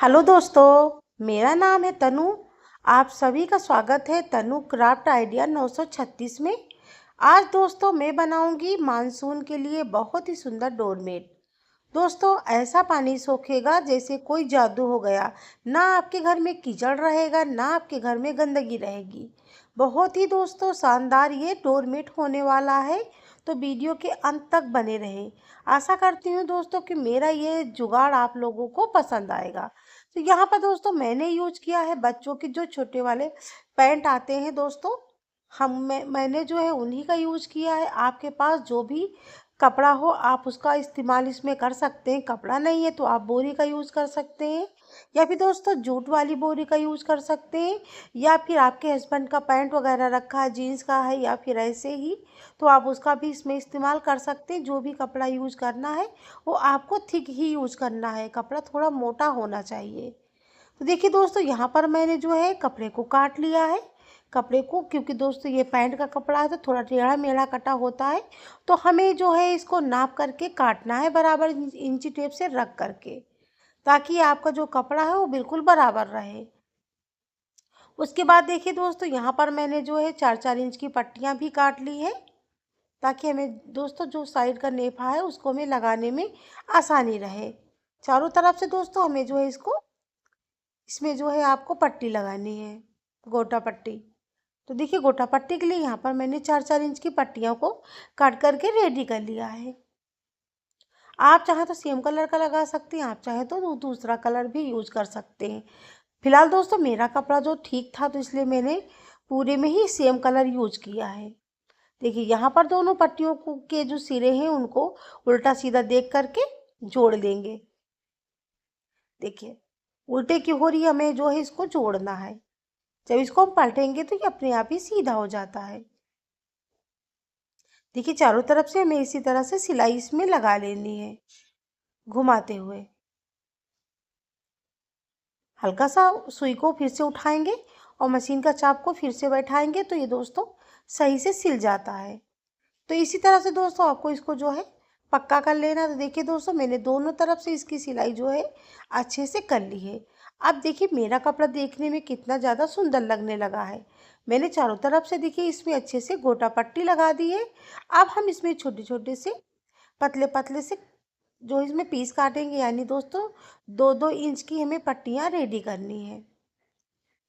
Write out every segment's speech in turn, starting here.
Hello दोस्तों, मेरा नाम है तनु। आप सभी का स्वागत है तनु क्राफ्ट आइडिया 936 में। आज दोस्तों मैं बनाऊंगी मानसून के लिए बहुत ही सुंदर डोरमेट। दोस्तों ऐसा पानी सोखेगा जैसे कोई जादू हो गया। ना आपके घर में कीचड़ रहेगा, ना आपके घर में गंदगी रहेगी। बहुत ही दोस्तों शानदार ये डोरमेट होने वाला है, तो वीडियो के अंत तक बने रहें। आशा करती हूँ दोस्तों कि मेरा ये जुगाड़ आप लोगों को पसंद आएगा। तो यहाँ पर दोस्तों मैंने यूज किया है बच्चों के जो छोटे वाले पैंट आते हैं दोस्तों, मैंने जो है उन्हीं का यूज किया है। आपके पास जो भी कपड़ा हो आप उसका इस्तेमाल इसमें कर सकते हैं। कपड़ा नहीं है तो आप बोरी का यूज़ कर सकते हैं, या फिर दोस्तों जूट वाली बोरी का यूज़ कर सकते हैं, या फिर आपके हस्बैंड का पैंट वगैरह रखा है जीन्स का है या फिर ऐसे ही, तो आप उसका भी इसमें इस्तेमाल कर सकते हैं। जो भी कपड़ा यूज़ करना है वो आपको थिक ही यूज़ करना है, कपड़ा थोड़ा मोटा होना चाहिए। तो देखिए दोस्तों यहाँ पर मैंने जो है कपड़े को काट लिया है। कपड़े को, क्योंकि दोस्तों ये पैंट का कपड़ा है तो थोड़ा टेढ़ा मेढ़ा कटा होता है, तो हमें जो है इसको नाप करके काटना है बराबर इंची टेप से रख करके, ताकि आपका जो कपड़ा है वो बिल्कुल बराबर रहे। उसके बाद देखिए दोस्तों यहाँ पर मैंने जो है 4-4 इंच की पट्टियाँ भी काट ली है, ताकि हमें दोस्तों जो साइड का नेफा है उसको हमें लगाने में आसानी रहे। चारों तरफ से दोस्तों हमें जो है इसमें जो है आपको पट्टी लगानी है, गोटा पट्टी। तो देखिए गोटा पट्टी के लिए यहाँ पर मैंने 4-4 इंच की पट्टियों को काट करके रेडी कर लिया है। आप चाहे तो सेम कलर का लगा सकते हैं, आप चाहे तो दूसरा कलर भी यूज कर सकते हैं। फिलहाल दोस्तों मेरा कपड़ा जो ठीक था तो इसलिए मैंने पूरे में ही सेम कलर यूज किया है। देखिए यहाँ पर दोनों पट्टियों के जो सिरे हैं उनको उल्टा सीधा देख करके जोड़ लेंगे। देखिए उल्टे की हो रही हमें जो है इसको जोड़ना है। जब इसको हम पलटेंगे तो ये अपने आप ही सीधा हो जाता है। देखिए चारों तरफ से हमें इसी तरह से सिलाई इसमें लगा लेनी है, घुमाते हुए। हल्का सा सुई को फिर से उठाएंगे और मशीन का चाप को फिर से बैठाएंगे तो ये दोस्तों सही से सिल जाता है। तो इसी तरह से दोस्तों आपको इसको जो है पक्का कर लेना। तो देखिए दोस्तों मैंने दोनों तरफ से इसकी सिलाई जो है अच्छे से कर ली है। अब देखिए मेरा कपड़ा देखने में कितना ज़्यादा सुंदर लगने लगा है। मैंने चारों तरफ से देखिए इसमें अच्छे से गोटा पट्टी लगा दी है। अब हम इसमें छोटे छोटे से पतले पतले से जो इसमें पीस काटेंगे, यानी दोस्तों 2-2 इंच की हमें पट्टियाँ रेडी करनी है।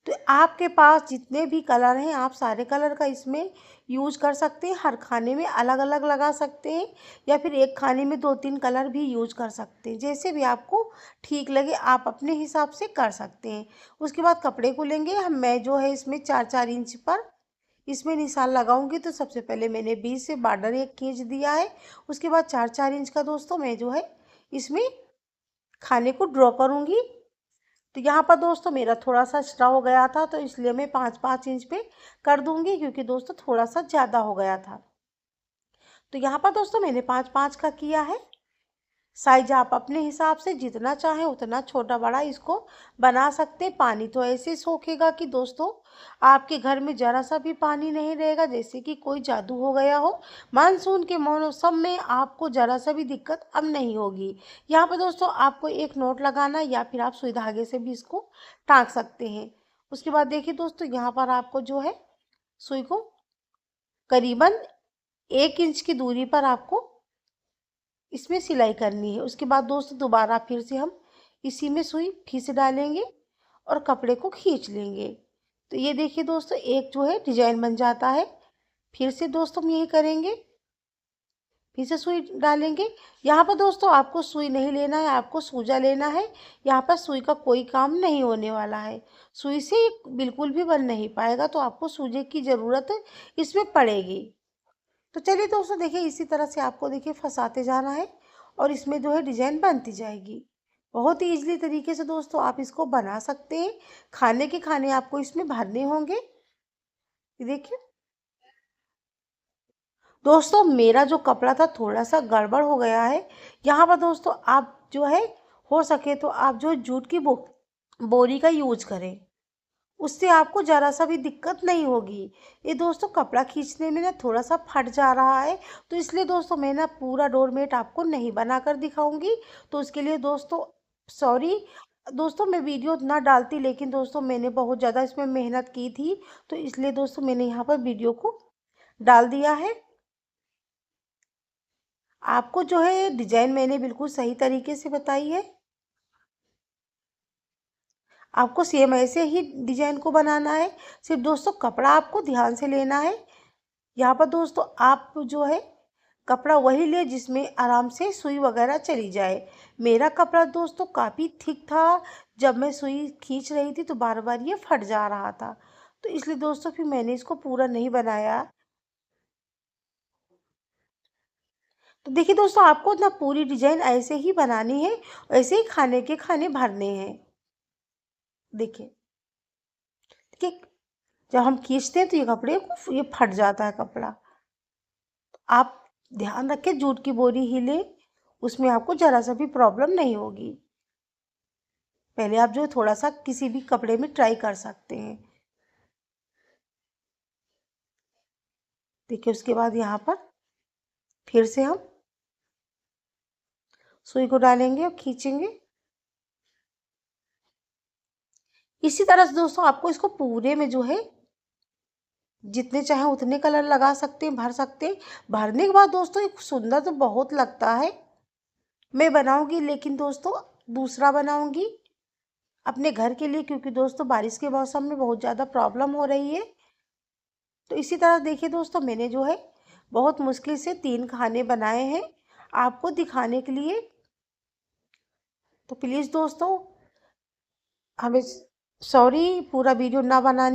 तो आपके पास जितने भी कलर हैं आप सारे कलर का इसमें यूज कर सकते हैं। हर खाने में अलग अलग लगा सकते हैं, या फिर एक खाने में 2-3 कलर भी यूज कर सकते हैं। जैसे भी आपको ठीक लगे आप अपने हिसाब से कर सकते हैं। उसके बाद कपड़े को लेंगे मैं जो है इसमें 4-4 इंच पर इसमें निशान लगाऊंगी। तो सबसे पहले मैंने बीच से बॉर्डर एक खींच दिया है। उसके बाद 4-4 इंच का दोस्तों मैं जो है इसमें खाने को ड्रॉ करूंगी। तो यहाँ पर दोस्तों मेरा थोड़ा सा एक्स्ट्रा हो गया था तो इसलिए मैं 5-5 इंच पे कर दूंगी, क्योंकि दोस्तों थोड़ा सा ज़्यादा हो गया था। तो यहाँ पर दोस्तों मैंने 5-5 का किया है। साइज आप अपने हिसाब से जितना चाहें उतना छोटा बड़ा इसको बना सकते हैं। पानी तो ऐसे सोखेगा कि दोस्तों आपके घर में ज़रा सा भी पानी नहीं रहेगा, जैसे कि कोई जादू हो गया हो। मानसून के मौसम में आपको ज़रा सा भी दिक्कत अब नहीं होगी। यहाँ पर दोस्तों आपको एक नोट लगाना, या फिर आप सुई धागे से भी इसको टाँग सकते हैं। उसके बाद देखिए दोस्तों यहाँ पर आपको जो है सुई को करीबन 1 इंच की दूरी पर आपको इसमें सिलाई करनी है। उसके बाद दोस्तों दोबारा फिर से हम इसी में सुई फिर से डालेंगे और कपड़े को खींच लेंगे। तो ये देखिए दोस्तों एक जो है डिजाइन बन जाता है। फिर से दोस्तों हम यही करेंगे, फिर से सुई डालेंगे। यहाँ पर दोस्तों आपको सुई नहीं लेना है, आपको सूजा लेना है। यहाँ पर सुई का कोई काम नहीं होने वाला है। सुई से बिल्कुल भी बन नहीं पाएगा, तो आपको सूजे की ज़रूरत इसमें पड़ेगी। तो चलिए दोस्तों देखिए इसी तरह से आपको देखिए फंसाते जाना है और इसमें जो है डिजाइन बनती जाएगी। बहुत ही इजीली तरीके से दोस्तों आप इसको बना सकते हैं। खाने के खाने आपको इसमें भरने होंगे। ये देखिए दोस्तों मेरा जो कपड़ा था थोड़ा सा गड़बड़ हो गया है। यहाँ पर दोस्तों आप जो है हो सके तो आप जो जूट की बोरी का यूज करें, उससे आपको ज़रा सा भी दिक्कत नहीं होगी। ये दोस्तों कपड़ा खींचने में ना थोड़ा सा फट जा रहा है, तो इसलिए दोस्तों मैं ना पूरा डोरमेट आपको नहीं बना कर दिखाऊंगी। तो उसके लिए दोस्तों सॉरी, दोस्तों मैं वीडियो ना डालती, लेकिन दोस्तों मैंने बहुत ज़्यादा इसमें मेहनत की थी, तो इसलिए दोस्तों मैंने यहाँ पर वीडियो को डाल दिया है। आपको जो है डिजाइन मैंने बिल्कुल सही तरीके से बताई है। आपको सेम ऐसे ही डिजाइन को बनाना है। सिर्फ दोस्तों कपड़ा आपको ध्यान से लेना है। यहाँ पर दोस्तों आप जो है कपड़ा वही ले जिसमें आराम से सुई वगैरह चली जाए। मेरा कपड़ा दोस्तों काफ़ी थिक था, जब मैं सुई खींच रही थी तो बार बार ये फट जा रहा था, तो इसलिए दोस्तों फिर मैंने इसको पूरा नहीं बनाया। तो देखिए दोस्तों, आपको ना पूरी डिजाइन ऐसे ही बनानी है, ऐसे ही खाने के खाने भरने हैं। देखिए, ठीक, जब हम खींचते हैं तो ये कपड़े को ये फट जाता है कपड़ा। आप ध्यान रखें, जूट की बोरी ही लें, उसमें आपको ज़रा सा भी प्रॉब्लम नहीं होगी। पहले आप जो है थोड़ा सा किसी भी कपड़े में ट्राई कर सकते हैं। देखिए, उसके बाद यहाँ पर फिर से हम सुई को डालेंगे और खींचेंगे। इसी तरह से दोस्तों आपको इसको पूरे में जो है जितने चाहे उतने कलर लगा सकते हैं, भर सकते हैं। भरने के बाद दोस्तों एक सुंदर तो बहुत लगता है। मैं बनाऊंगी, लेकिन दोस्तों दूसरा बनाऊंगी अपने घर के लिए, क्योंकि दोस्तों बारिश के मौसम में बहुत ज़्यादा प्रॉब्लम हो रही है। तो इसी तरह देखिए दोस्तों, मैंने जो है बहुत मुश्किल से 3 खाने बनाए हैं आपको दिखाने के लिए। तो प्लीज़ दोस्तों, हमें सॉरी पूरा वीडियो ना बनाने